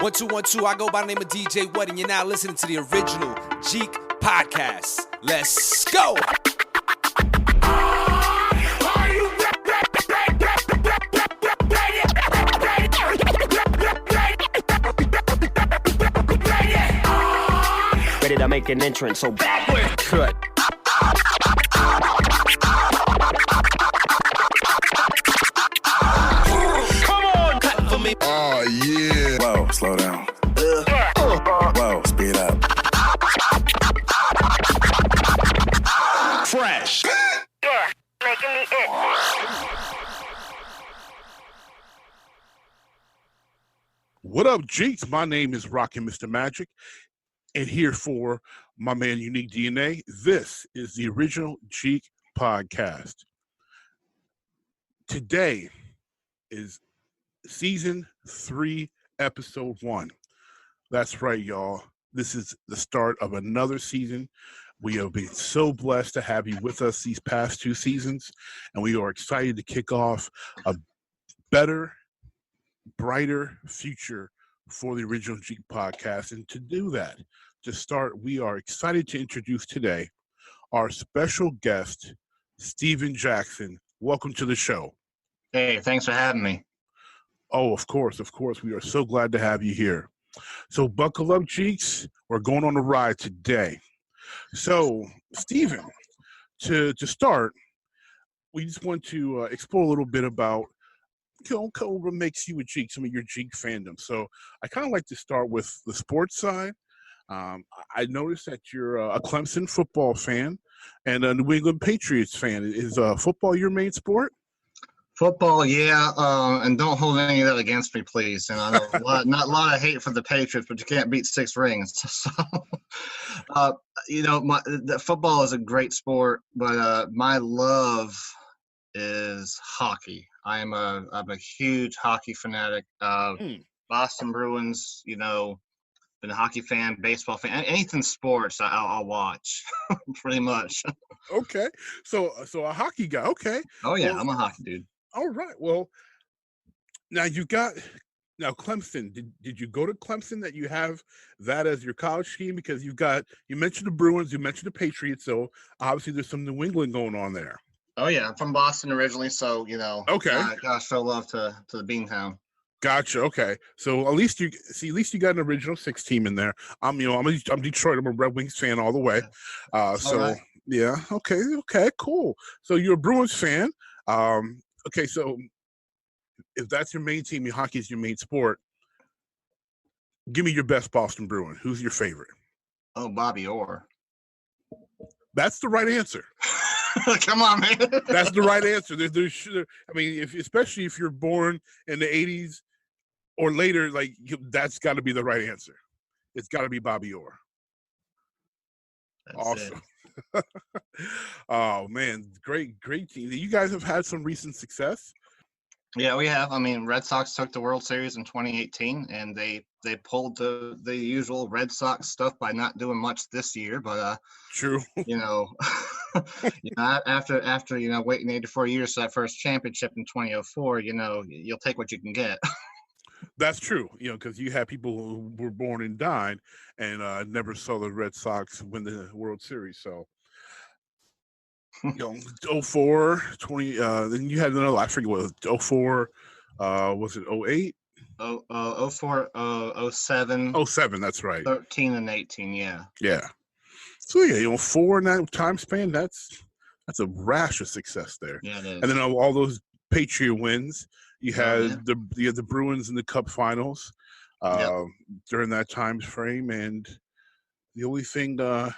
1212, I go by the name of DJ What, and you're now listening to the original Jeek Podcast. Let's go! Ready to make an entrance, so backward cut. Come on, cut for me. Oh yeah. Whoa, slow down. Whoa, speed up. Fresh. Making me itch. What up, Jeeks? My name is Rockinmrmagic, and here for my man UNIQDNA. This is the original Jeek Podcast. Today is season 3, episode 1. That's right, y'all. This is the start of another season. We have been so blessed to have you with us these past 2 seasons, and we are excited to kick off a better, brighter future for the original Jeek Podcast. And to do that, to start, we are excited to introduce today our special guest, Steven Jackson. Welcome to the show. Hey, thanks for having me. Oh, of course. We are so glad to have you here. So buckle up, Jeeks. We're going on a ride today. So, Steven, to start, we just want to explore a little bit about what makes you a Jeek, some of your Jeek fandom. So I kind of like to start with the sports side. I noticed that you're a Clemson football fan and a New England Patriots fan. Is football your main sport? Football, yeah, and don't hold any of that against me, please. And I know not a lot of hate for the Patriots, but you can't beat 6 rings. So, the football is a great sport, but my love is hockey. I'm a huge hockey fanatic. Boston Bruins, been a hockey fan, baseball fan, anything sports, I'll watch, pretty much. Okay, so a hockey guy. Okay. Oh yeah, well, I'm a hockey dude. All right. Well, now Clemson. Did you go to Clemson? That you have that as your college scheme? Because you mentioned the Bruins, you mentioned the Patriots, so obviously there's some New England going on there. Oh yeah, I'm from Boston originally, so Okay. Gotta show love to the Beantown. Gotcha. Okay, so at least you got an original 6 team in there. I'm Detroit. I'm a Red Wings fan all the way. Right. Yeah. Okay. Cool. So you're a Bruins fan. Okay, so if that's your main team, your hockey is your main sport, give me your best Boston Bruin. Who's your favorite? Oh, Bobby Orr. That's the right answer. Come on, man. That's the right answer. Especially if you're born in the 80s or later, that's got to be the right answer. It's got to be Bobby Orr. That's awesome. Oh man, great team. You guys have had some recent success. Yeah, we have. Red Sox took the World Series in 2018, and they pulled the usual Red Sox stuff by not doing much this year. But true. After waiting 84 years for that first championship in 2004, you'll take what you can get. That's true, because you had people who were born and died and never saw the Red Sox win the World Series. So, 04, 20, then you had another, I forget what, 04, was it 08? 04, 07. 07, that's right. 13 and 18, yeah. Yeah. So, 4 in that time span, that's a rash of success there. Yeah, it is. And then all those Patriot wins. You had the Bruins in the Cup Finals during that time frame, and the only thing, and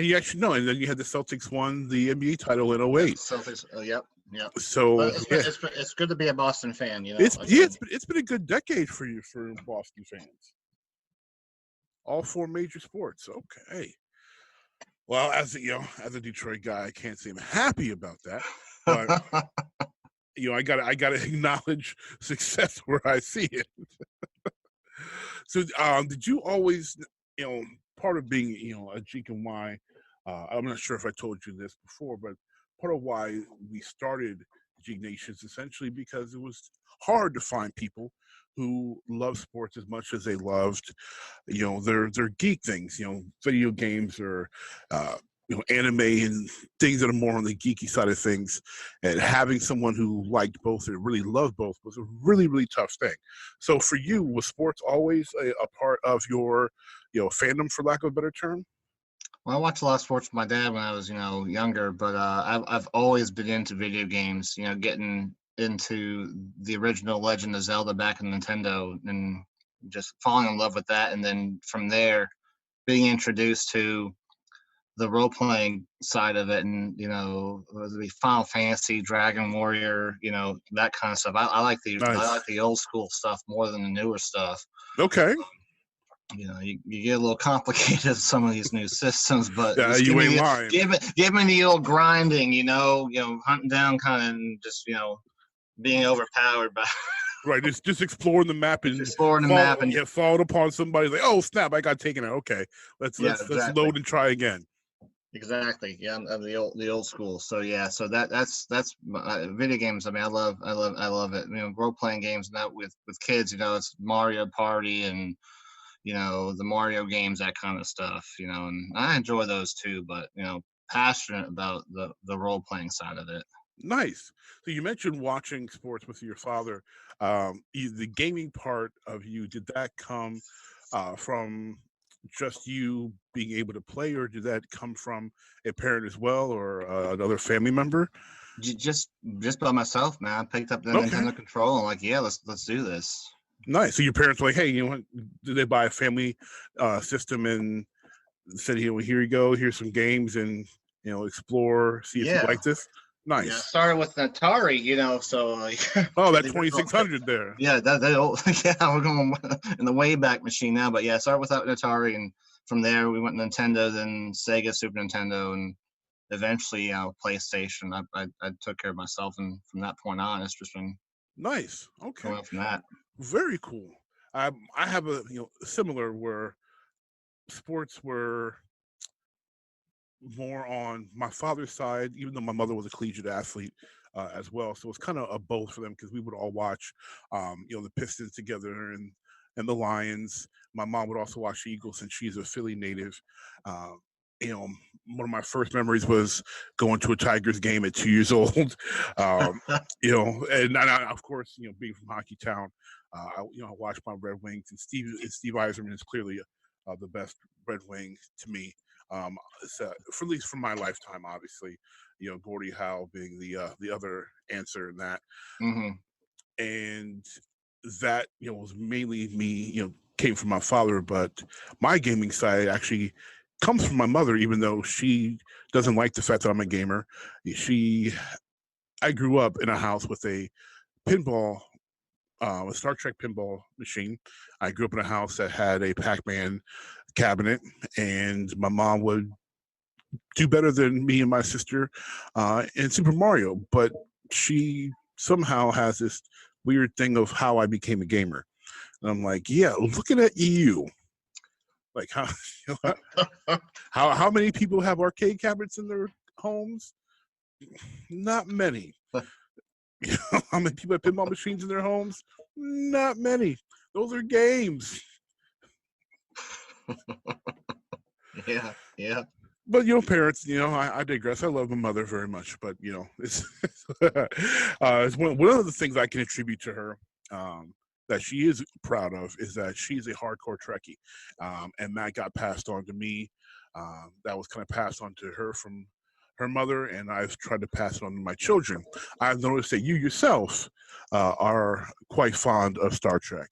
you actually know, and then you had the Celtics won the NBA title in 08. Celtics, yep. So it's good to be a Boston fan, It's been a good decade for Boston fans. All 4 major sports. Okay. Well, as a Detroit guy, I can't say I'm happy about that, but. I gotta acknowledge success where I see it. So, did you always, part of being, a Jeek and why, I'm not sure if I told you this before, but part of why we started Jeek Nation is essentially because it was hard to find people who love sports as much as they loved, their geek things, video games or, anime and things that are more on the geeky side of things. And having someone who liked both and really loved both was a really, really tough thing. So for you, was sports always a part of your, fandom, for lack of a better term? Well, I watched a lot of sports with my dad when I was, younger, but I've always been into video games, getting into the original Legend of Zelda back in Nintendo and just falling in love with that. And then from there, being introduced to the role-playing side of it, and the Final Fantasy, Dragon Warrior, that kind of stuff. I like the old school stuff more than the newer stuff. Okay. You get a little complicated with some of these new systems, but you ain't lying. Give me the old grinding, hunting down kind of, and just being overpowered by. Right, just exploring the map and followed upon somebody like, oh snap, I got taken out. Okay, let's load and try again. Exactly. Yeah, I'm the old school. So yeah, so that's video games. I mean, I love it. Role playing games, and that with kids. It's Mario Party and the Mario games, that kind of stuff. And I enjoy those too. But passionate about the role playing side of it. Nice. So you mentioned watching sports with your father. The gaming part of you, did that come from just you being able to play, or did that come from a parent as well, or another family member? Just by myself, man. I picked up the Nintendo controller and like, yeah, let's do this. Nice. So your parents were like, hey, did they buy a family system and said, here you go, here's some games, and explore, see if you like this? Nice. Yeah, started with an Atari, so like. Oh, that 2600 there. Yeah, that old. Yeah, we're going in the Wayback Machine now, but yeah, started with an Atari, and from there we went to Nintendo, then Sega, Super Nintendo, and eventually, PlayStation. I took care of myself, and from that point on, it's just been nice. Okay. Going from that. Very cool. I have a similar where sports were more on my father's side, even though my mother was a collegiate athlete as well. So it's kind of a both for them, because we would all watch, the Pistons together and the Lions. My mom would also watch the Eagles, since she's a Philly native. One of my first memories was going to a Tigers game at 2 years old. And I, of course, being from Hockey Town, I watched my Red Wings, and Steve Yzerman is clearly the best Red Wing to me. For at least from my lifetime, obviously, Gordie Howe being the other answer in that. Mm-hmm. And that, was mainly me, came from my father, but my gaming side actually comes from my mother, even though she doesn't like the fact that I'm a gamer. I grew up in a house with a Star Trek pinball machine. I grew up in a house that had a Pac-Man cabinet, and my mom would do better than me and my sister in Super Mario, but she somehow has this weird thing of how I became a gamer. And I'm like, yeah, looking at you. Like how many people have arcade cabinets in their homes? Not many. How many people have pinball machines in their homes? Not many. Those are games. Yeah. But parents, I digress. I love my mother very much, but it's it's one of the things I can attribute to her that she is proud of is that she's a hardcore Trekkie, and that got passed on to me. That was kind of passed on to her from her mother, and I've tried to pass it on to my children. I've noticed that you yourself are quite fond of Star Trek.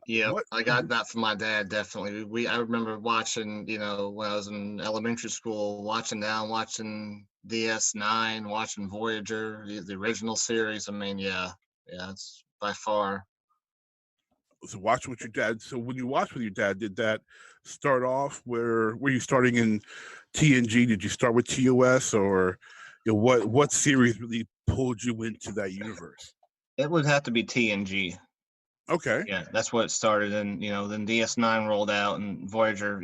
Yeah, I got that from my dad, definitely. I remember watching, when I was in elementary school, watching DS9, watching Voyager, the original series. I mean, yeah, it's by far. So watching with your dad. So when you watched with your dad, did that start off were you starting in TNG? Did you start with TOS, or what series really pulled you into that universe? It would have to be TNG. Okay. Yeah, that's what it started, and then DS9 rolled out, and Voyager,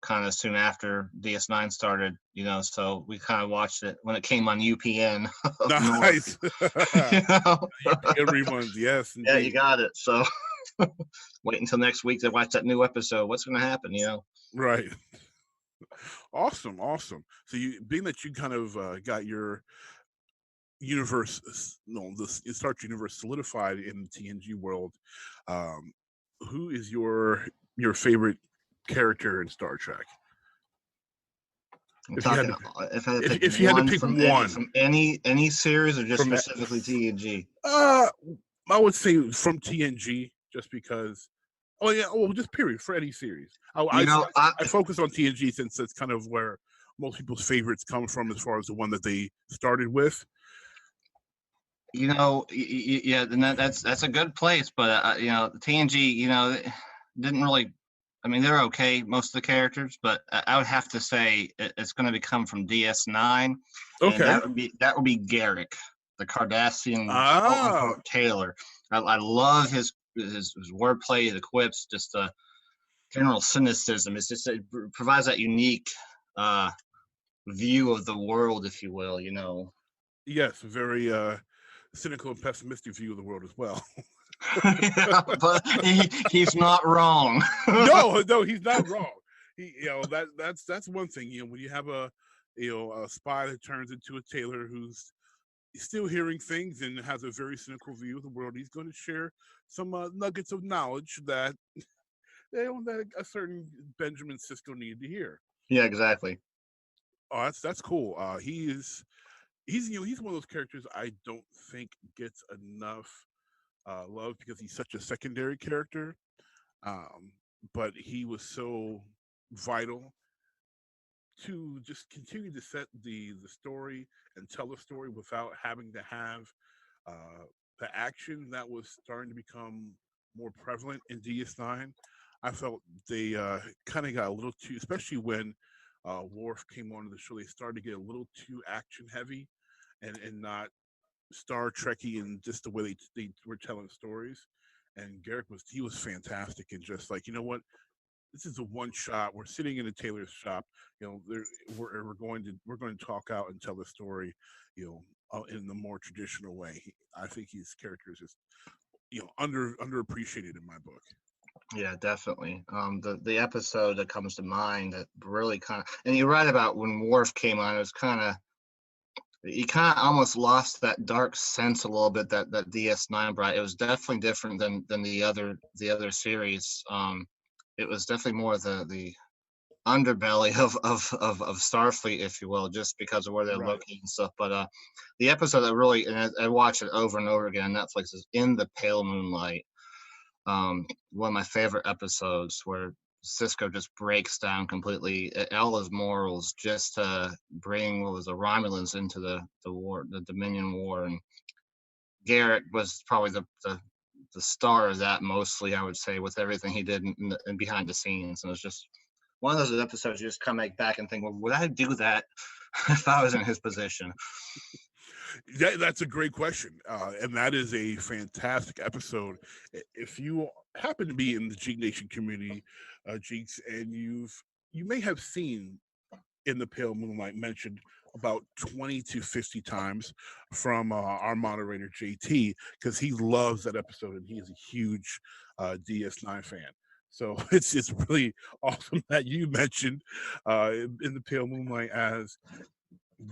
kind of soon after DS9 started, so we kind of watched it when it came on UPN. Nice. UPN reruns, yes. Indeed. Yeah, you got it. So wait until next week to watch that new episode. What's going to happen? Right. Awesome. So being that you kind of got your universe, the Star Trek universe solidified in the TNG world, who is your favorite character in Star Trek? If I had to pick one from any series, or just from specifically TNG. I would say from TNG, just because. Oh yeah, just period for any series. I focus on TNG since that's kind of where most people's favorites come from, as far as the one that they started with. Yeah, that's a good place, but TNG, didn't really. I mean, they're okay, most of the characters, but I would have to say it's going to come from DS9. Okay, and that would be Garrick, the Cardassian Taylor. I love his wordplay, the quips, just the general cynicism. It's just, it provides that unique view of the world, if you will. Yes, very cynical and pessimistic view of the world as well. Yeah, but he's not wrong. no, he's not wrong. That's one thing. When you have a spy that turns into a Taylor who's still hearing things and has a very cynical view of the world, he's going to share some nuggets of knowledge that that a certain Benjamin Sisko needed to hear. Yeah, exactly. Oh, that's cool. He's one of those characters I don't think gets enough love, because he's such a secondary character, but he was so vital to just continue to set the story and tell the story without having to have the action that was starting to become more prevalent in DS9. I felt they kind of got a little too, especially when Worf came onto the show, they started to get a little too action heavy and not Star Trekky in just the way they were telling stories. And Garrick was fantastic, and just like, what, this is a one shot. We're sitting in a tailor's shop. We're going to talk out and tell the story, in the more traditional way. I think his character is just underappreciated in my book. Yeah, definitely. The episode that comes to mind that really kind of, and you're right about when Worf came on, it was he kind of almost lost that dark sense a little bit that DS9 brought. It was definitely different than the other series. It was definitely more the underbelly of Starfleet, if you will, just because of where they're located and stuff. But the episode that really, and I watched it over and over again on Netflix, is In the Pale Moonlight. One of my favorite episodes, where Sisko just breaks down completely, all his morals, just to bring what was the Romulans into the war, the Dominion War. And Garrett was probably the star of that, mostly, I would say, with everything he did in behind the scenes. And it was just one of those episodes you just kind of make back and think, well, would I do that if I was in his position? That's a great question, and that is a fantastic episode. If you happen to be in the Jeek Nation community, Jeeks, and you may have seen In the Pale Moonlight mentioned about 20 to 50 times from our moderator JT, because he loves that episode and he is a huge DS9 fan. So it's really awesome that you mentioned In the Pale Moonlight as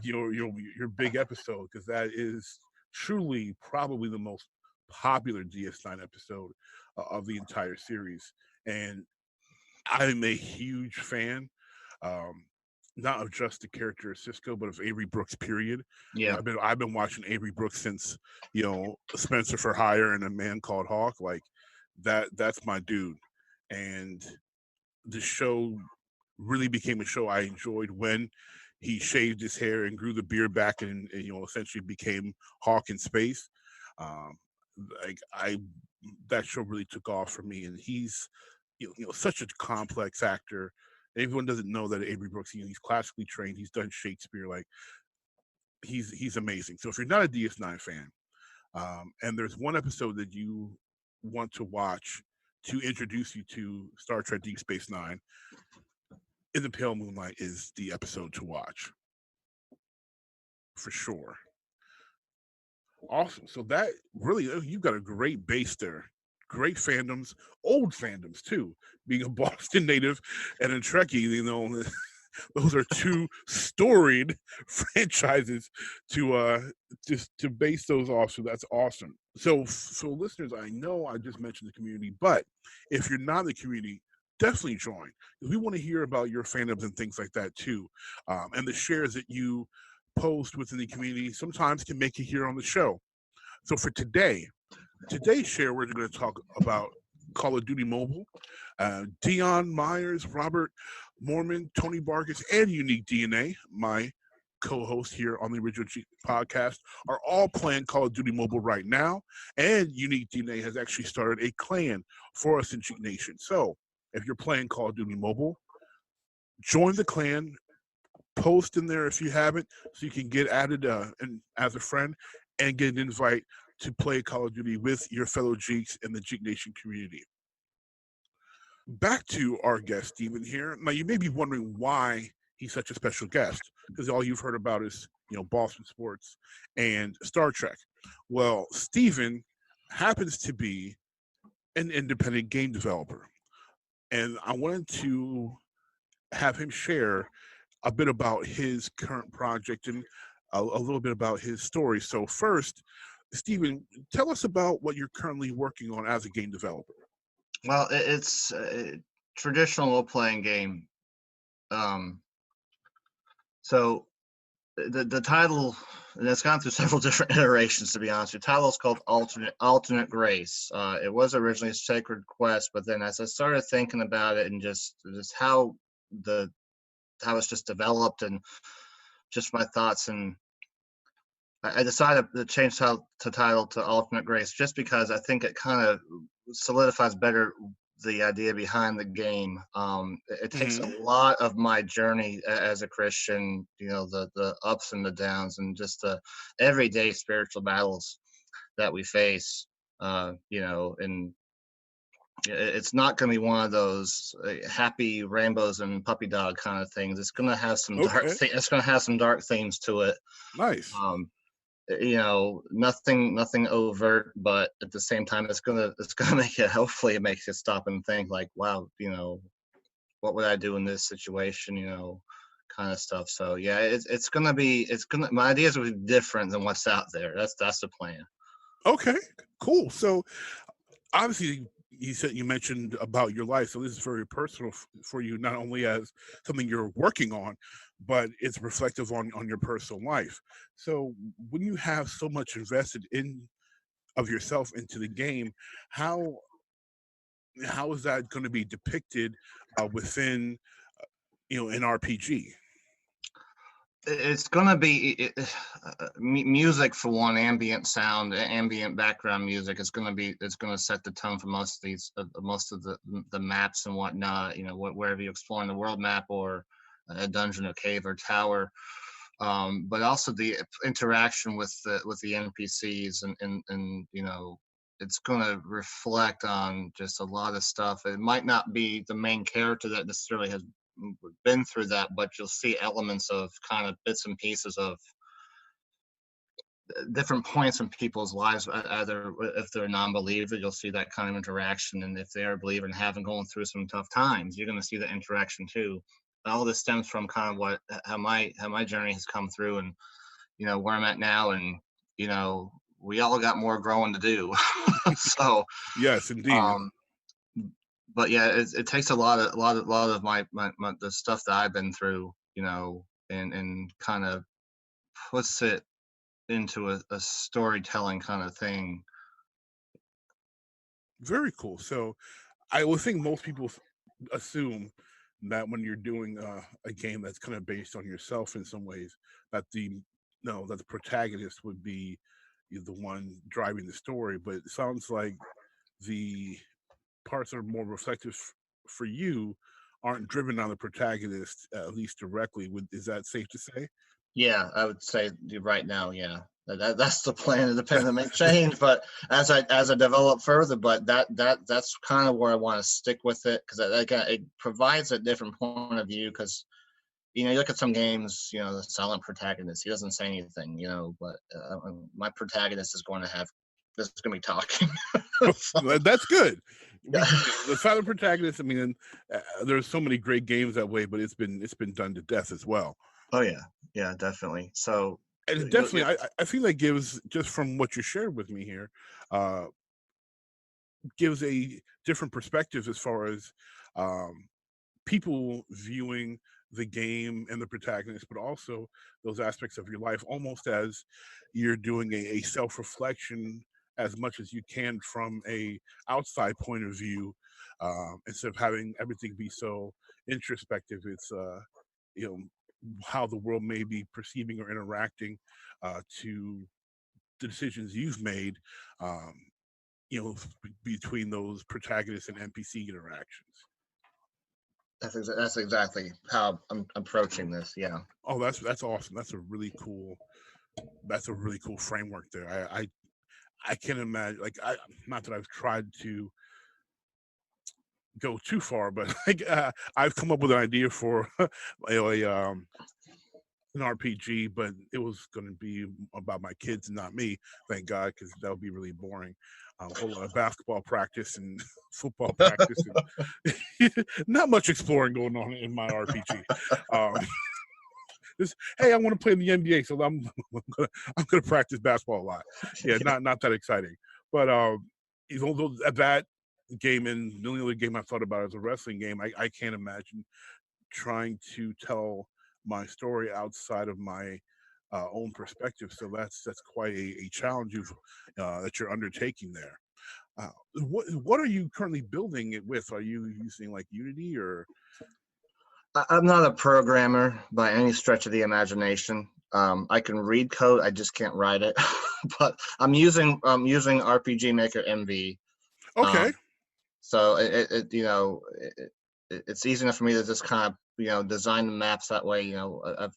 your big episode, because that is truly probably the most popular DS9 episode of the entire series. And I'm a huge fan, not of just the character of Sisko, but of Avery Brooks, period. Yeah, I've been watching Avery Brooks since Spencer for Hire and A Man Called Hawk. Like that's my dude. And the show really became a show I enjoyed when he shaved his hair and grew the beard back, and essentially became Hawk in space. That show really took off for me, and he's such a complex actor. Everyone doesn't know that Avery Brooks, he's classically trained. He's done Shakespeare. Like he's amazing. So if you're not a DS9 fan, and there's one episode that you want to watch to introduce you to Star Trek Deep Space Nine, In the Pale Moonlight is the episode to watch, for sure. Awesome. So that really, you've got a great base there. great fandoms, old fandoms too. Being a Boston native and a Trekkie, you know, those are two storied franchises to just to base those off. So that's awesome. So listeners, I know I just mentioned the community, but if you're not in the community, definitely join, because we want to hear about your fandoms and things like that too. And the shares that you post within the community sometimes can make it here on the show. So for today's share, we're going to talk about Call of Duty Mobile. Dion Myers, Robert Mormon, Tony Barkus, and UNIQDNA, my co-host here on the original Jeek Podcast, are all playing Call of Duty Mobile right now. And UNIQDNA has actually started a clan for us in Jeek Nation. So if you're playing Call of Duty Mobile, join the clan, post in there if you haven't, so you can get added and as a friend and get an invite to play Call of Duty with your fellow Jeeks in the Jeek Nation community. Back to our guest, Steven, here. Now, you may be wondering why he's such a special guest, because all you've heard about is, you know, Boston sports and Star Trek. Well, Steven happens to be an independent game developer, and I wanted to have him share a bit about his current project and a little bit about his story. So first, Steven, tell us about what you're currently working on as a game developer. Well, it's a traditional role-playing game. So the title, and it's gone through several different iterations, to be honest. The title is called Alternate Grace. It was originally Sacred Quest, but then as I started thinking about it and just how it's just developed and just my thoughts, and I decided to change the title to Alternate Grace just because I think it kind of solidifies better the idea behind the game. It takes a lot of my journey as a Christian, you know, the ups and the downs and just the everyday spiritual battles that we face, you know, and it's not going to be one of those happy rainbows and puppy dog kind of things. It's going to have some it's going to have some dark themes to it. Nice. You know, nothing overt, but at the same time, it's gonna make it. Hopefully, it makes you stop and think, like, wow, you know, what would I do in this situation? You know, kind of stuff. So yeah, my ideas will be different than what's out there. That's the plan. Okay, cool. So obviously, you mentioned about your life, so this is very personal for you, not only as something you're working on, but it's reflective on your personal life. So when you have so much invested of yourself into the game, how is that going to be depicted within you know, an RPG? It's going to be music, for one. Ambient sound, ambient background music is going to set the tone for most of the maps and whatnot, you know, wherever you explore in the world map or a dungeon or cave or tower, but also the interaction with the NPCs and you know, it's going to reflect on just a lot of stuff. It might not be the main character that necessarily has been through that, but you'll see elements of kind of bits and pieces of different points in people's lives. Either if they're a non-believer, you'll see that kind of interaction, and if they're a believer and haven't gone through some tough times, you're going to see the interaction too. All this stems from kind of how my journey has come through, and you know, where I'm at now, and you know, we all got more growing to do. So yes, indeed. But yeah, it takes a lot of my the stuff that I've been through, you know, and kind of puts it into a storytelling kind of thing. Very cool. So I would think most people assume that when you're doing a game that's kind of based on yourself in some ways, that the protagonist would be the one driving the story. But it sounds like the parts that are more reflective for you aren't driven on the protagonist, at least directly. Is that safe to say? Yeah, I would say right now, yeah. That's the plan. It depends, it may change, but as I develop further, but that's kind of where I want to stick with it, because again, it provides a different point of view. Because you know, you look at some games, you know, the silent protagonist, he doesn't say anything, you know, but my protagonist is going to have that's gonna be talking. That's good. Yeah. The silent protagonist. I mean, there's so many great games that way, but it's been done to death as well. Oh yeah, definitely. So And definitely, I think that gives, just from what you shared with me here, gives a different perspective as far as people viewing the game and the protagonist, but also those aspects of your life, almost as you're doing a self-reflection as much as you can from a outside point of view, instead of having everything be so introspective. It's you know, how the world may be perceiving or interacting to the decisions you've made, um, between those protagonist and NPC interactions. that's exactly how I'm approaching this. Yeah. Oh, that's awesome. That's a really cool framework there. I can't imagine, like, not that I've tried to go too far, but like, I've come up with an idea for an RPG, but it was going to be about my kids and not me, thank God, because that would be really boring. A whole lot of basketball practice and football practice, and not much exploring going on in my RPG. Hey, I want to play in the NBA, so I'm gonna practice basketball a lot. Yeah, not that exciting. But although that game and the only other game I thought about is a wrestling game, I can't imagine trying to tell my story outside of my own perspective. So that's quite a challenge that you're undertaking there. What are you currently building it with? Are you using like Unity or? I'm not a programmer by any stretch of the imagination. I can read code, I just can't write it. But I'm using RPG Maker MV. Okay. So it's easy enough for me to just kind of design the maps that way. I've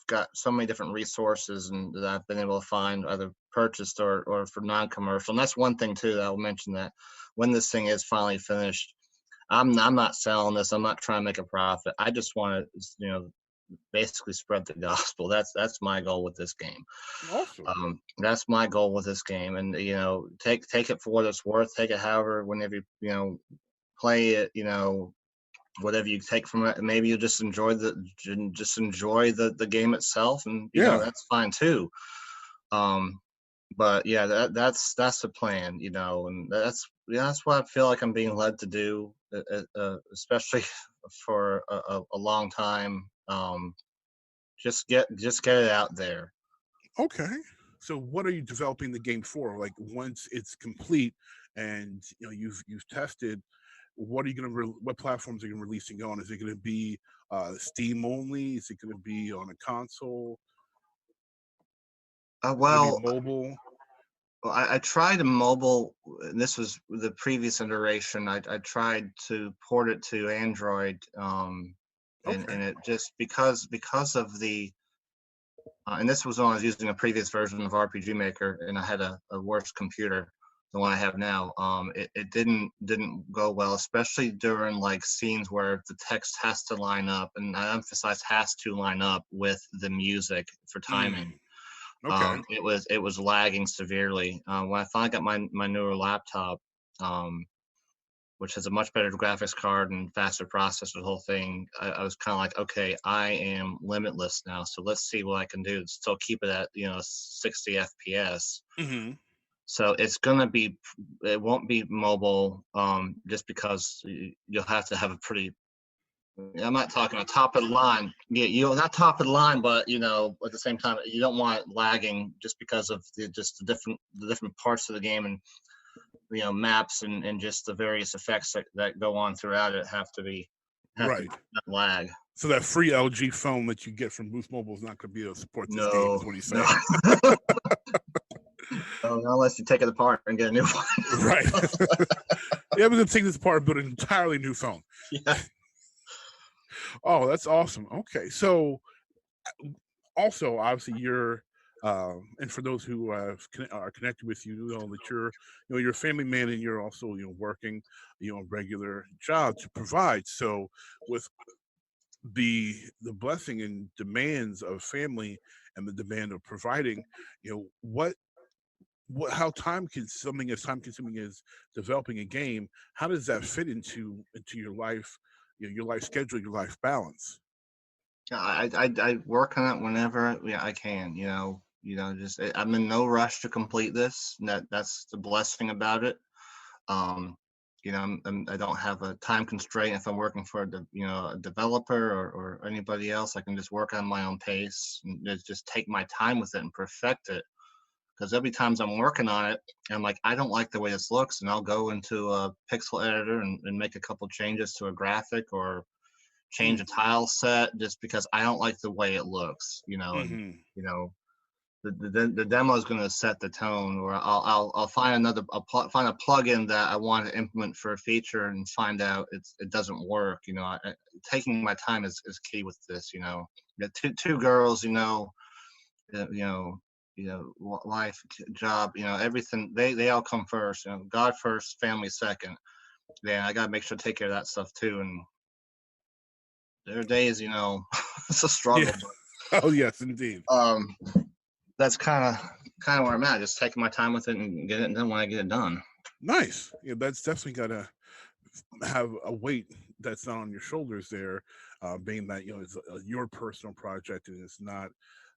got so many different resources and that I've been able to find either purchased or for non-commercial. And that's one thing too that I'll mention, that when this thing is finally finished, I'm not selling this. I'm not trying to make a profit. I just want to, basically spread the gospel. That's my goal with this game. Awesome. That's my goal with this game. And take it for what it's worth. Take it however, whenever you play it. Whatever you take from it. Maybe you just enjoy the game itself, and that's fine too. But yeah, that's the plan. And that's what I feel like I'm being led to do, especially for a long time. Just get it out there. Okay. So what are you developing the game for? Like, once it's complete and you've tested, what are you what platforms are you releasing on? Is it going to be Steam only? Is it going to be on a console? Mobile? Well, I tried a mobile, and this was the previous iteration. I tried to port it to Android, and it just because of the, and this was when I was using a previous version of RPG Maker, and I had a worse computer than what I have now. It didn't go well, especially during like scenes where the text has to line up, and I emphasize has to line up with the music for timing. Okay. It was lagging severely. When I finally got my newer laptop, which has a much better graphics card and faster processor, the whole thing, I was kind of like, okay, I am limitless now. So let's see what I can do to still keep it at 60 FPS. Mm-hmm. So it won't be mobile, just because you'll have to have a pretty. I'm not talking a top of the line. Yeah, not top of the line, but at the same time, you don't want it lagging just because of the different parts of the game, and maps and just the various effects that go on throughout it have to right. Not lag. So that free LG phone that you get from Boost Mobile is not going to be able to support this game, is what he's saying. No. Unless you take it apart and get a new one. Right. Yeah, we're going to take this apart and build an entirely new phone. Yeah. Oh, that's awesome. Okay, so also obviously you're, and for those who are connected with you, know that you're a family man, and you're also working a regular job to provide. So with the blessing and demands of family and the demand of providing, what how something as time consuming as developing a game, how does that fit into your life, your life schedule, your life balance? I work on it whenever I can. Just I'm in no rush to complete this. And that's the blessing about it. Um, I don't have a time constraint. If I'm working for a developer or anybody else, I can just work on my own pace and just take my time with it and perfect it. Because every time I'm working on it, I'm like, I don't like the way this looks, and I'll go into a pixel editor and make a couple changes to a graphic or change a tile set just because I don't like the way it looks, and the demo is going to set the tone, or I'll find find a plugin that I want to implement for a feature and find out it doesn't work. Taking my time is key with this. Two girls, life, job, everything. They all come first. God first, family second. Then I gotta make sure to take care of that stuff too. And there are days, it's a struggle. Yeah. Oh yes, indeed. That's kind of where I'm at. Just taking my time with it and get it done when I get it done. Nice. Yeah, that's definitely gotta have a weight that's not on your shoulders there, being that it's your personal project and it's not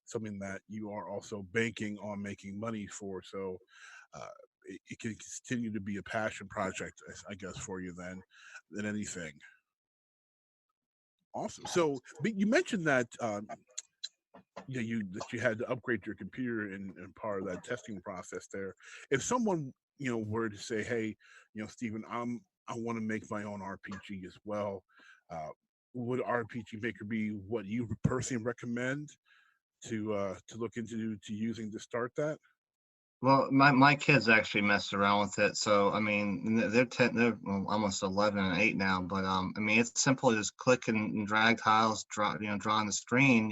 something that you are also banking on making money for. So it can continue to be a passion project, I guess, for you than anything. Awesome. So, but you mentioned that you had to upgrade your computer and part of that testing process there. If someone were to say, hey, Stephen, I want to make my own RPG as well, would RPG Maker be what you personally recommend to look into using to start that? Well, my kids actually messed around with it, so I mean they're almost 11 and 8 now. But I mean it's simple, just click and drag tiles, draw on the screen.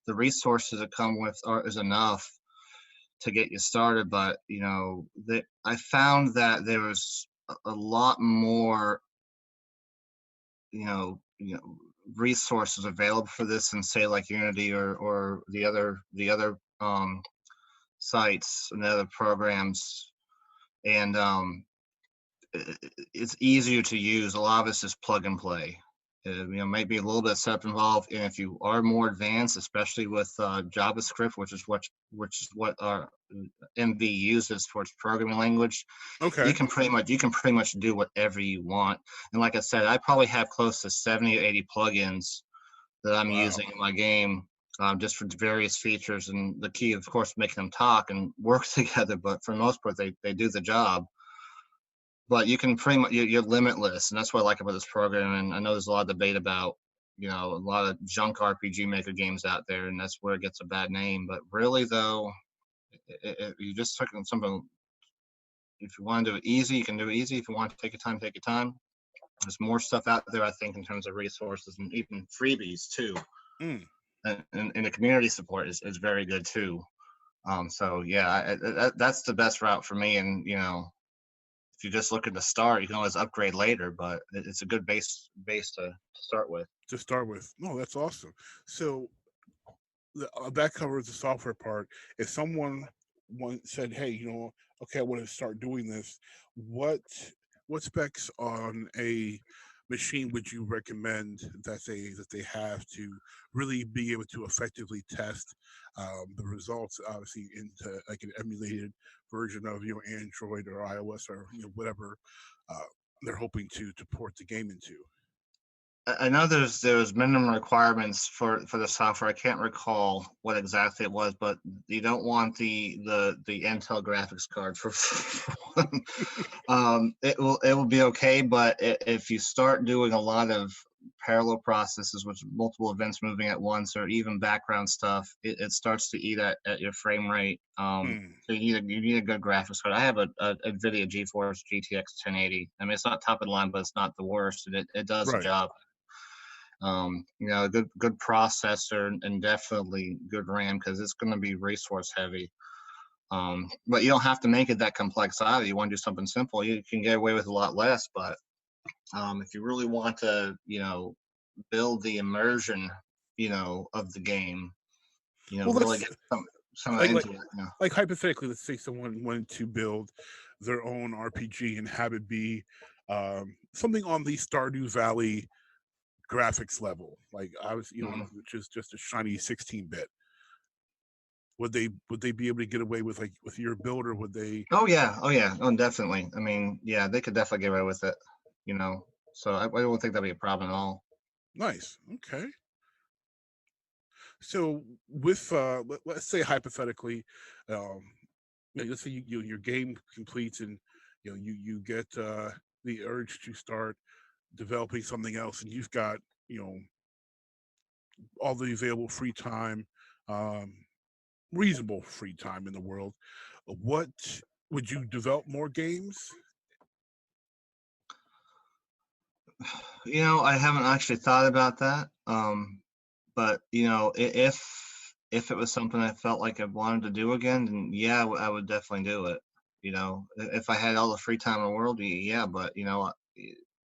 The resources that come with is enough to get you started. But I found that there was a lot more resources available for this than say like Unity or the other sites and other programs, and it's easier to use. A lot of it's just plug and play. Maybe a little bit step involved, and if you are more advanced, especially with JavaScript, which is what our MV uses for its programming language, okay, you can pretty much do whatever you want. And like I said, I probably have close to 70 or 80 plugins that I'm using in my game, just for various features. And the key, of course, making them talk and work together. But for the most part, they do the job. But you can pretty much, you're limitless. And that's what I like about this program. And I know there's a lot of debate about, a lot of junk RPG Maker games out there, and that's where it gets a bad name. But really, though, you just took something. If you want to do it easy, you can do it easy. If you want to take your time, take your time. There's more stuff out there, I think, in terms of resources and even freebies too. And the community support is very good too. So yeah, that's the best route for me. And if you just look at the start, you can always upgrade later, but it's a good base to start with. No, that's awesome. So that covers the software part. If someone said, hey, okay, I want to start doing this, what specs on a machine would you recommend that they have to really be able to effectively test the results, obviously into like an emulated version of Android or iOS or whatever they're hoping to port the game into? I know there's minimum requirements for the software. I can't recall what exactly it was, but you don't want the Intel graphics card for it will be okay, but if you start doing a lot of parallel processes with multiple events moving at once, or even background stuff, it starts to eat at your frame rate. So you need a good graphics card. I have a NVIDIA GeForce GTX 1080. I mean, it's not top of the line, but it's not the worst. It does the job. A good processor and definitely good RAM, because it's going to be resource heavy. But you don't have to make it that complex either. You want to do something simple, you can get away with a lot less. But if you really want to, build the immersion, of the game, really get some of like the like internet. You know. like hypothetically, let's say someone wanted to build their own RPG and have it be something on the Stardew Valley graphics level, like I was, which is just a shiny 16-bit. Would they be able to get away with, like, with your build, or would they? Oh yeah, definitely. I mean, yeah, they could definitely get away with it. You know, so I don't think that'd be a problem at all. Nice. Okay. So with let's say hypothetically, let's say your game completes, and you get the urge to start developing something else, and you've got you know all the available free time, um, reasonable free time in the world. What would you develop more games? You know, I haven't actually thought about that. But you know, if it was something I felt like I wanted to do again, then yeah, I would definitely do it. You know, if I had all the free time in the world, yeah. But you know,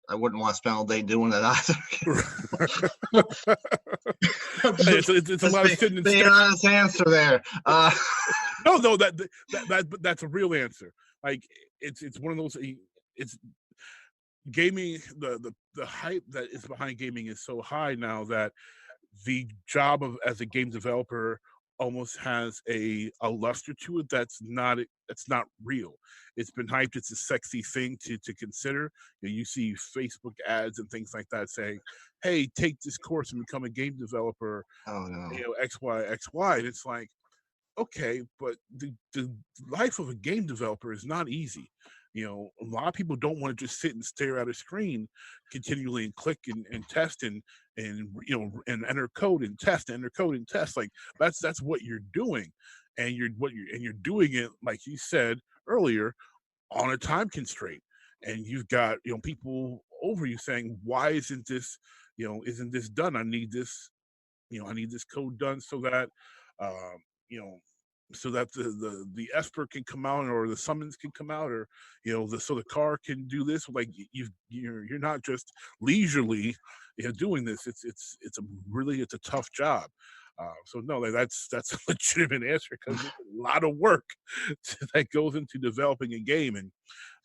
I wouldn't want to spend all day doing it either. It's a lot of sitting and the staring. honest answer there. No, that's a real answer. Like, it's one of those. It's gaming. The hype that is behind gaming is so high now that the job of as a game developer almost has a luster to it that's not real. It's been hyped. It's a sexy thing to consider. You see Facebook ads and things like that saying, "Hey, take this course and become a game developer." Oh no. XY. And it's like, okay, but the life of a game developer is not easy. A lot of people don't want to just sit and stare at a screen continually and click and test and enter code and test, enter code and test. Like, that's what you're doing, and you're doing it, like you said earlier, on a time constraint. And you've got people over you saying, why isn't this done? I need this code done so that um, you know so that the esper can come out, or the summons can come out, or so the car can do this. Like, you're not just leisurely doing this. It's a tough job. So no, like, that's a legitimate answer, because there's a lot of work that goes into developing a game. And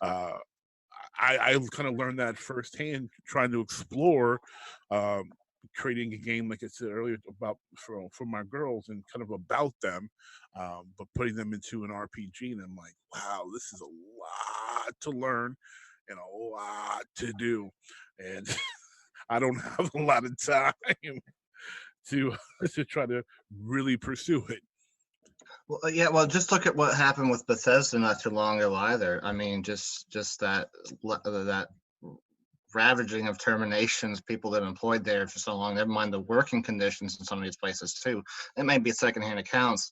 uh, I kind of learned that firsthand, trying to explore creating a game, like I said earlier, about for my girls, and kind of about them, but putting them into an RPG. And I'm like, wow, this is a lot to learn and a lot to do, and I don't have a lot of time to to try to really pursue it. Well, yeah. Well, just look at what happened with Bethesda not too long ago either. I mean, just that ravaging of terminations, people that employed there for so long. Never mind the working conditions in some of these places too. It may be secondhand accounts,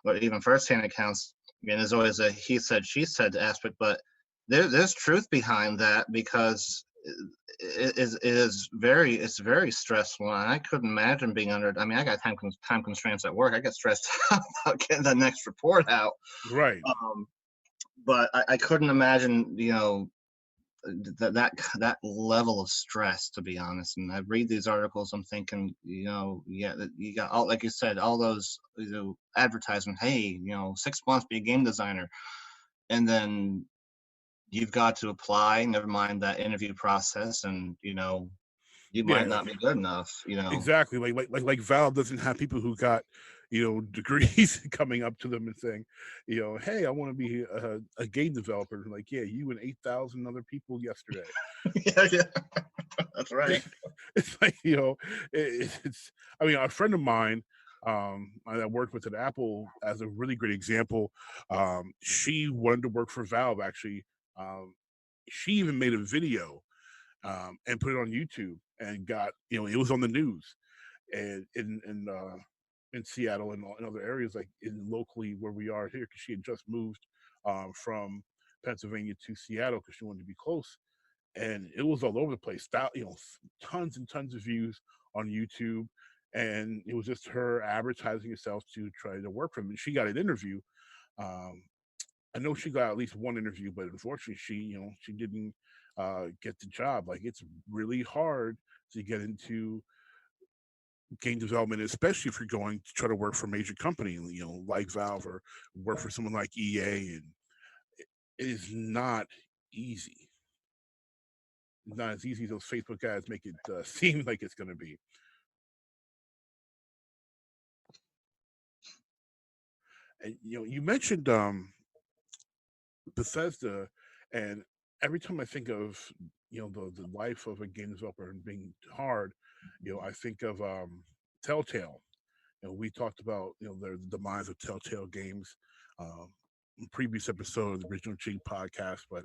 or even firsthand accounts. I mean, there's always a he said, she said aspect, but there's truth behind that, because it's very stressful, and I couldn't imagine being under. I mean, I got time constraints at work. I get stressed out about getting the next report out. Right. But I couldn't imagine, that level of stress, to be honest. And I read these articles, I'm thinking, yeah, you got all, like you said, all those advertisements. Hey, 6 months, be a game designer, and then you've got to apply. Never mind that interview process, and you might not be good enough. Exactly. Like Valve doesn't have people who got degrees coming up to them and saying, hey, I want to be a game developer. Like, yeah, you and 8,000 other people yesterday. yeah, that's right. It's like, it's. I mean, a friend of mine I worked with at Apple as a really great example. She wanted to work for Valve, actually. She even made a video and put it on YouTube, and got it was on the news, and in Seattle and in other areas, like locally where we are here, because she had just moved from Pennsylvania to Seattle because she wanted to be close, and it was all over the place. Tons and tons of views on YouTube, and it was just her advertising herself to try to work for them. And she got an interview. I know she got at least one interview, but unfortunately, she didn't get the job. Like, it's really hard to get into game development, especially if you're going to try to work for a major company, like Valve, or work for someone like EA, and it is not easy. It's not as easy as those Facebook guys make it seem like it's going to be. And you mentioned Bethesda, and every time I think of the life of a game developer and being hard, I think of Telltale. We talked about the demise of Telltale Games in previous episode of the original Jeek Podcast, but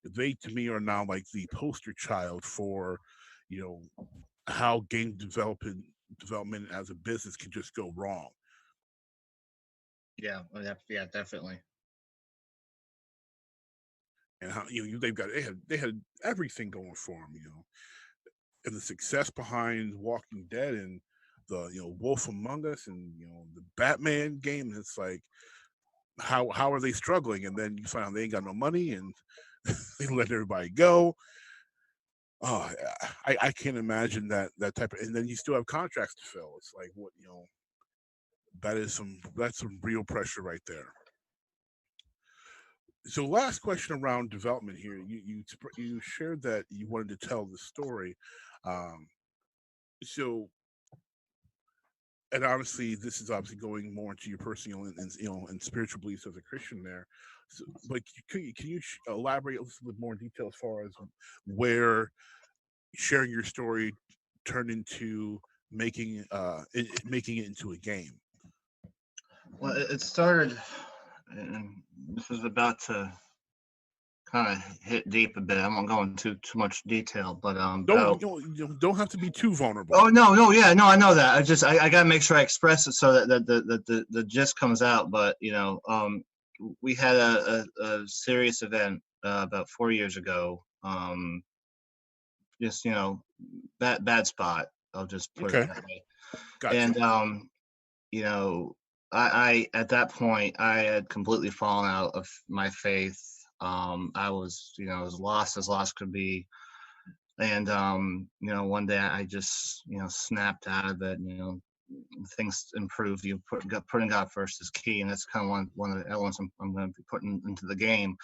they to me are now like the poster child for how game development as a business can just go wrong. Yeah, definitely. And how they had everything going for them, and the success behind Walking Dead and the Wolf Among Us and the Batman game. It's like how are they struggling? And then you find out they ain't got no money and they let everybody go. Oh, I can't imagine that type of. And then you still have contracts to fill. It's like what that's some real pressure right there. So last question around development here. You shared that you wanted to tell the story. So, and obviously this is obviously going more into your personal and spiritual beliefs as a Christian there. So, but can you elaborate a little bit more in detail as far as where sharing your story turned into making it into a game? Well, it started, and this is about to kind of hit deep a bit. I won't go into too much detail, but don't have to be too vulnerable. Oh no, I know that. I gotta make sure I express it so that the gist comes out. But we had a serious event about 4 years ago. Just bad spot. I'll just put it that way. Gotcha. And I at that point I had completely fallen out of my faith. I was as lost as lost could be. And one day I just snapped out of it. Things improved. Putting God first is key, and that's kind of one of the elements I'm going to be putting into the game.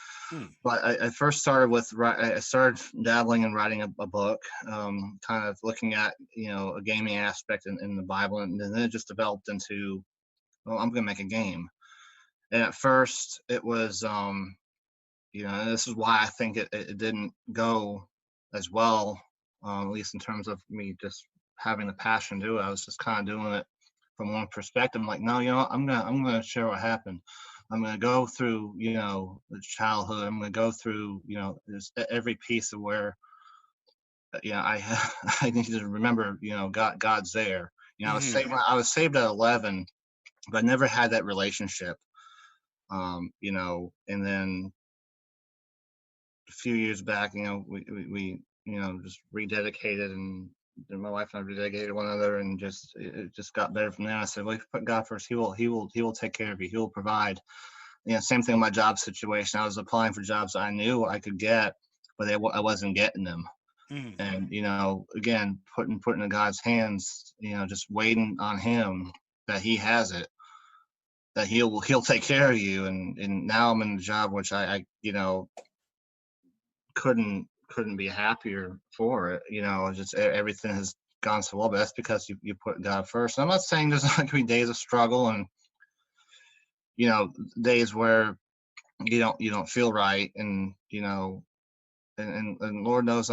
But I first started I started dabbling in writing a book, kind of looking at a gaming aspect in the Bible, and then it just developed into, well, I'm going to make a game. And at first it was and this is why I think it didn't go as well, at least in terms of me just having the passion to do it. I was just kind of doing it from one perspective. I'm like, no, I'm gonna share what happened. I'm gonna go through the childhood. I'm gonna go through every piece of where I need to remember God's there. I was saved at 11, but I never had that relationship. And then a few years back, we just rededicated, and my wife and I rededicated one another, and it just got better from there. I said, well, if you put God first, he will take care of you. He will provide. Same thing with my job situation. I was applying for jobs I knew I could get, but I wasn't getting them. And again, putting in God's hands, just waiting on him that he has it, that he'll take care of you. And now I'm in a job which I couldn't be happier for it. Just everything has gone so well, but that's because you put God first. And I'm not saying there's not going to be days of struggle and days where you don't feel right, and and Lord knows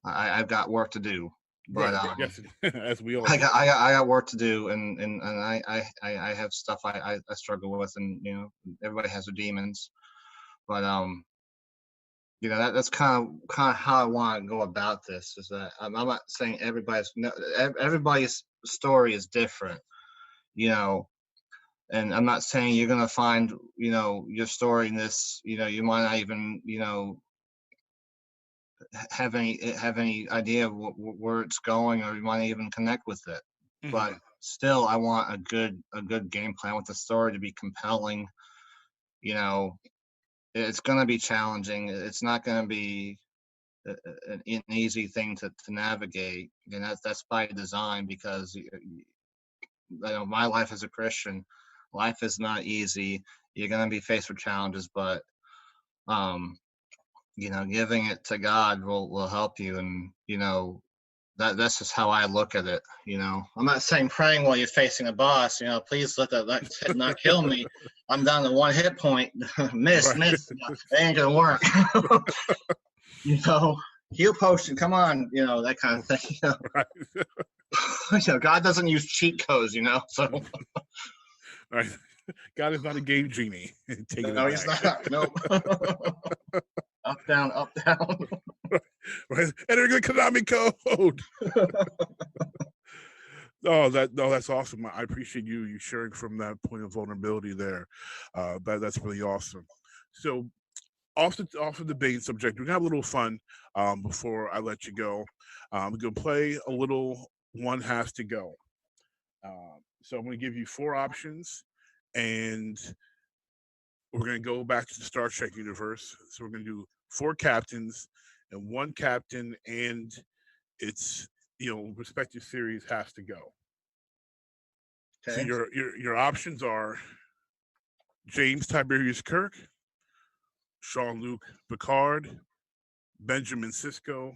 I've got work to do. But yes, as we all I got work to do, and I have stuff I struggle with, and everybody has their demons, but that's kind of how I want to go about this. Is that I'm not saying everybody's story is different, and I'm not saying you're gonna find your story in this. You might not even have any idea of where it's going, or you might not even connect with it. But still, I want a good game plan. I want the story to be compelling. It's going to be challenging. It's not going to be an easy thing to navigate, and that's by design, because my life as a Christian, life is not easy. You're going to be faced with challenges, but giving it to God will help you. And that's just how I look at it. I'm not saying praying while you're facing a boss, please let that hit not kill me. I'm down to 1 hit point. miss it ain't gonna work. Heal potion, come on, that kind of thing. Right. God doesn't use cheat codes, so Right. God is not a game genie. no, he's not. Nope. Up, down, up, down. Right. Enter the Konami code. That's awesome. I appreciate you sharing from that point of vulnerability there. That's really awesome. So off the main subject, we're gonna have a little fun before I let you go. We're gonna play a little One Has to Go. So I'm gonna give you 4 options, and we're gonna go back to the Star Trek universe. So we're gonna do 4 captains and 1 captain, and its respective series has to go. Okay. So your options are James Tiberius Kirk, Jean-Luc Picard, Benjamin Sisko,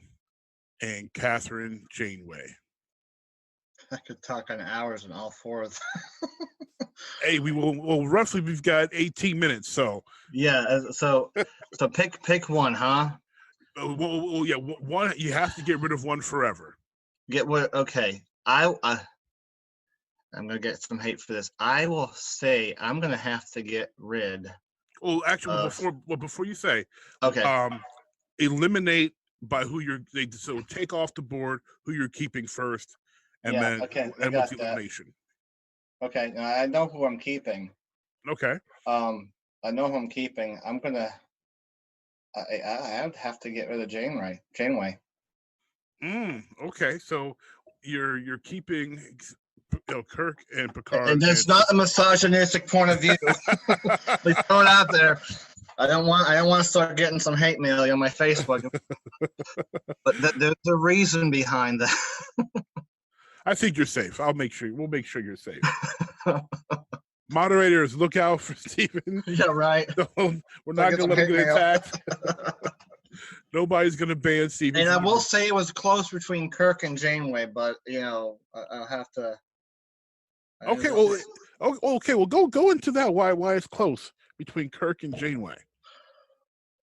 and Catherine Janeway. I could talk on hours on all 4 of them. Hey, roughly we've got 18 minutes, so yeah. So pick one, huh? Yeah, one. You have to get rid of one forever. Get what? Okay, I'm gonna get some hate for this. I will say I'm gonna have to get rid. Well, actually, before you say, okay, eliminate by who so take off the board who you're keeping first, and then and what's the elimination. Okay, now I know who I'm keeping. Okay. I know who I'm keeping. I'm gonna. I have to get rid of Janeway. Okay, so you're keeping Kirk and Picard. And that's not a misogynistic point of view. Please throw it out there. I don't want to start getting some hate mail on my Facebook. But there's a reason behind that. I think you're safe. We'll make sure you're safe. Moderators, look out for Steven. Yeah, right. We're not going to let him get attacked. Nobody's going to ban Steven. And I will say it was close between Kirk and Janeway, but I'll have to. Okay, well, go into that. Why it's close between Kirk and Janeway?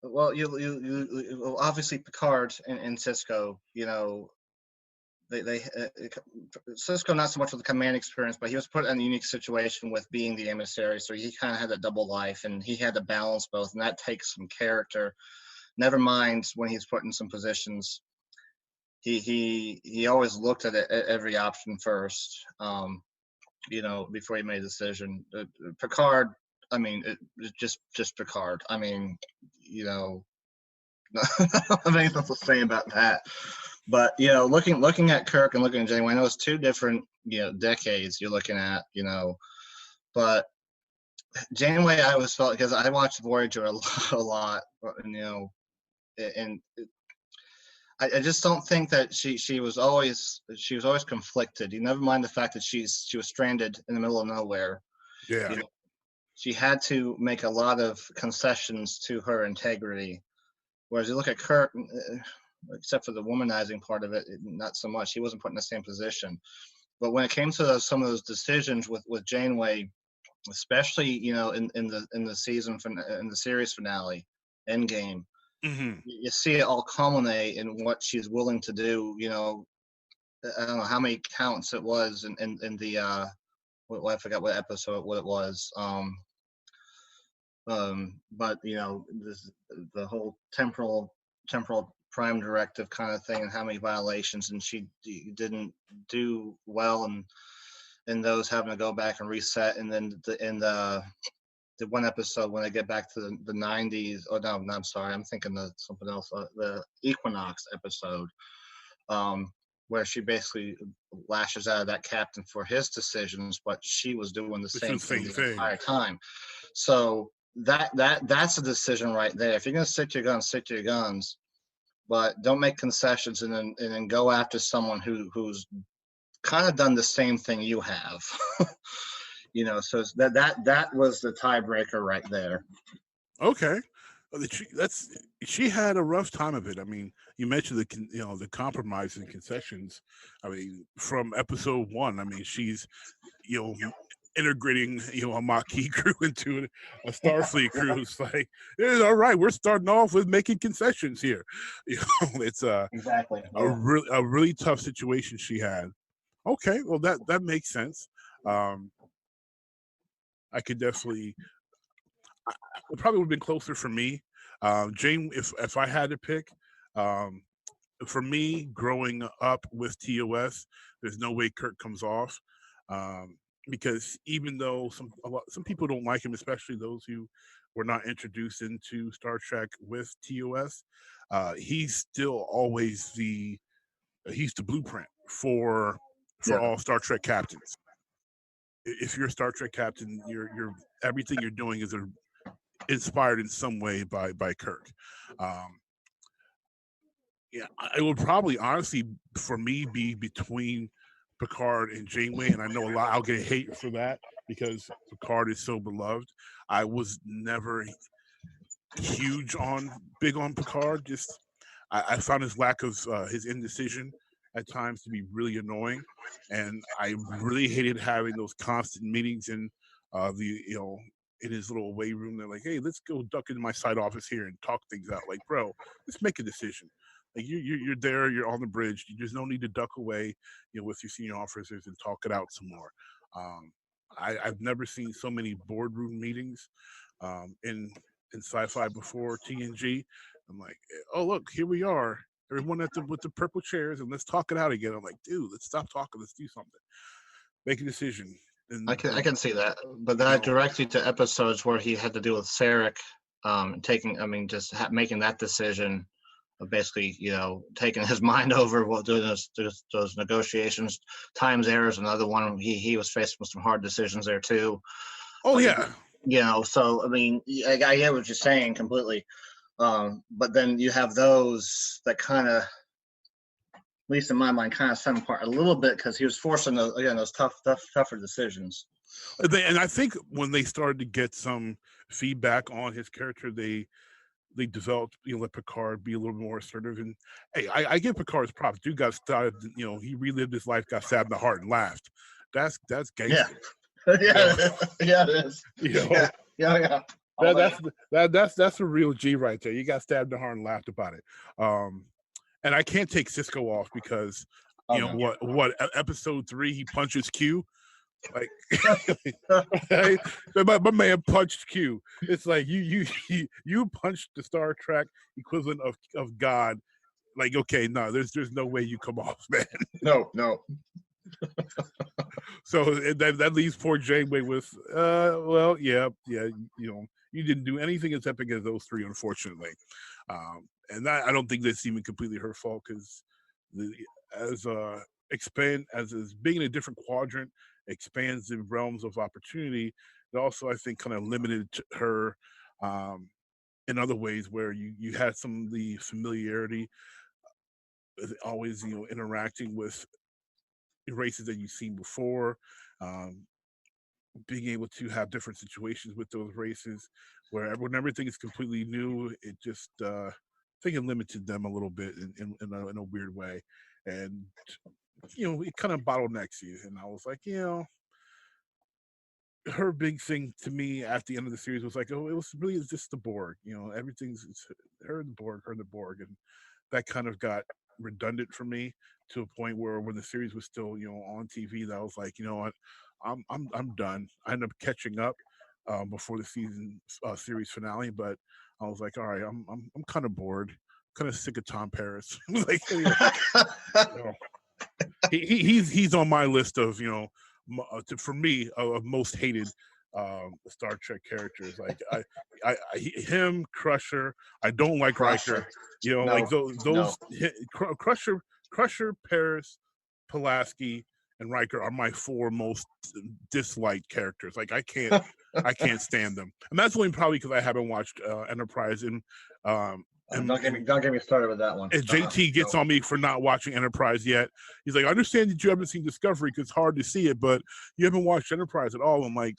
Well, you obviously Picard and Sisko. Sisko not so much with the command experience, but he was put in a unique situation with being the emissary, so he kind of had a double life, and he had to balance both, and that takes some character. Never mind when he's put in some positions, he always looked at every option first, before he made a decision. Picard, I mean, just Picard. I mean, I don't have anything to say about that. But looking at Kirk and looking at Janeway, I know it's 2 different decades you're looking at, but Janeway, I always felt, because I watched Voyager a lot, and I just don't think that she was always conflicted. You never mind the fact that she was stranded in the middle of nowhere. Yeah, she had to make a lot of concessions to her integrity. Whereas you look at Kirk, except for the womanizing part of it, not so much. He wasn't put in the same position. But when it came to some of those decisions with Janeway, especially in the series finale, Endgame, you see it all culminate in what she's willing to do. I don't know how many counts it was in the I forgot what episode it was. But the whole temporal prime directive kind of thing, and how many violations, and she didn't do well, and in those having to go back and reset, and then in the one episode when they get back to the 90s. Oh no, I'm sorry, I'm thinking of something else. The Equinox episode, where she basically lashes out at that captain for his decisions, but she was doing the same thing the entire time. So that's a decision right there. If you're gonna stick to your guns, stick to your guns. but don't make concessions and then go after someone who's kind of done the same thing you have. So that was the tiebreaker right there. Okay. She had a rough time of it. I mean, you mentioned the compromise and concessions. I mean, from episode 1, I mean, she's integrating a Maquis crew into a Starfleet crew. It's like, all right, we're starting off with making concessions here. It's exactly a really tough situation she had. Okay, well that makes sense. I could definitely. It probably would have been closer for me. Jane, if I had to pick, for me, growing up with TOS, there's no way Kirk comes off, because even though some people don't like him, especially those who were not introduced into Star Trek with TOS, he's still always he's the blueprint for all Star Trek captains. If you're a Star Trek captain, you're everything you're doing is inspired in some way by Kirk. It would probably honestly for me be between Picard and Janeway, and I know I'll get hate for that because Picard is so beloved. I was never big on Picard. Just I found his lack of his indecision at times to be really annoying, and I really hated having those constant meetings in in his little away room. They're like, hey, let's go duck into my side office here and talk things out. Like, bro, let's make a decision. Like you're there, you're on the bridge. There's no need to duck away, with your senior officers and talk it out some more. I've never seen so many boardroom meetings in sci-fi before TNG. I'm like, oh look, here we are, everyone with the purple chairs, and let's talk it out again. I'm like, dude, let's stop talking, let's do something, make a decision. And, I can see that, but that directs you to episodes where he had to deal with Sarek, making that decision of basically, taking his mind over while doing those negotiations, times errors. Another one, he was faced with some hard decisions there too. Oh yeah. So I mean, I get what you're saying completely, but then you have those that kind of, at least in my mind, kind of set him apart a little bit because he was forcing those tougher decisions. And I think when they started to get some feedback on his character, they developed, let Picard be a little more assertive. And hey, I give Picard's props. Dude got stabbed, he relived his life, got stabbed in the heart and laughed. That's gangster. Yeah. Yeah, it is. Yeah. That's a real G right there. You got stabbed in the heart and laughed about it. And I can't take Cisco off because what episode 3 he punches Q. Like my man punched Q. It's like you punched the Star Trek equivalent of God. Like, okay, no, there's no way you come off, man. No. So that leaves poor Janeway with you didn't do anything as epic as those 3, unfortunately. And that, I don't think that's even completely her fault because as being in a different quadrant expands the realms of opportunity. It also, I think, kind of limited her in other ways where you had some of the familiarity, always interacting with races that you've seen before, being able to have different situations with those races where when everything is completely new, it just I think it limited them a little bit in a weird way, and it kind of bottlenecks you. And I was like, her big thing to me at the end of the series was like, oh, it was really just the Borg. Everything's her and the Borg, and that kind of got redundant for me to a point where when the series was still on TV, that I was like, you know what, I'm done. I ended up catching up before the season series finale, but I was like, all right, I'm kind of bored, kind of sick of Tom Paris. Like, he's on my list of for me of most hated Star Trek characters. Like him, Crusher. I don't like Riker. Like those Crusher, Paris, Pulaski, and Riker are my 4 most disliked characters. Like I can't stand them, and that's only probably because I haven't watched Enterprise. And Don't get me started with that one. And JT gets on me for not watching Enterprise yet. He's like, I understand that you haven't seen Discovery because it's hard to see it, but you haven't watched Enterprise at all. I'm like,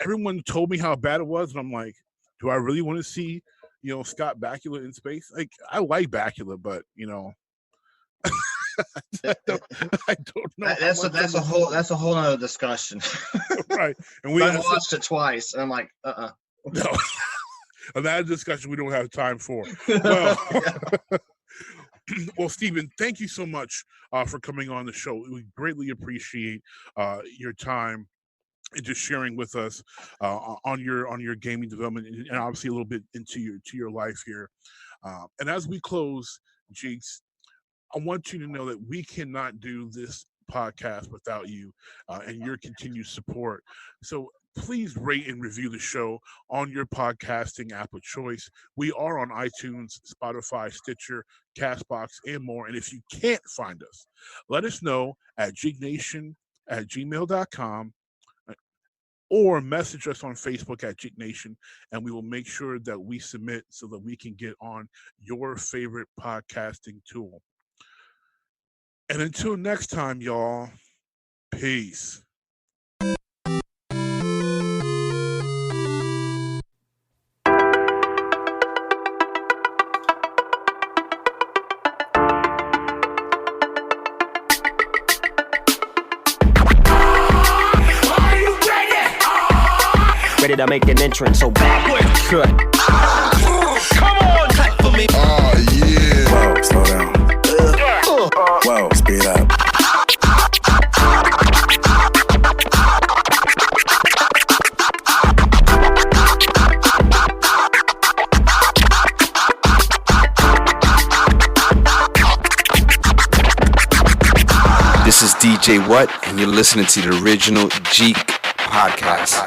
everyone told me how bad it was, and I'm like, do I really want to see, Scott Bakula in space? Like, I like Bakula, but I don't know. That's a whole other discussion. Right. And we watched it twice, and I'm like, No. And that discussion we don't have time for. Well, well, Stephen, thank you so much for coming on the show. We greatly appreciate your time and just sharing with us on your gaming development, and obviously a little bit into your life here. And as we close, Jeeks, I want you to know that we cannot do this podcast without you and your continued support. So please rate and review the show on your podcasting app of choice. We are on iTunes, Spotify, Stitcher, CastBox, and more. And if you can't find us, let us know at jeeknation@gmail.com or message us on Facebook at Jeek Nation, and we will make sure that we submit so that we can get on your favorite podcasting tool. And until next time, y'all, peace. Ready to make an entrance, so backward cut. Come on, clap for me. Oh, yeah. Whoa, slow down. Whoa, speed up. This is DJ What, and you're listening to the original Jeek Podcast.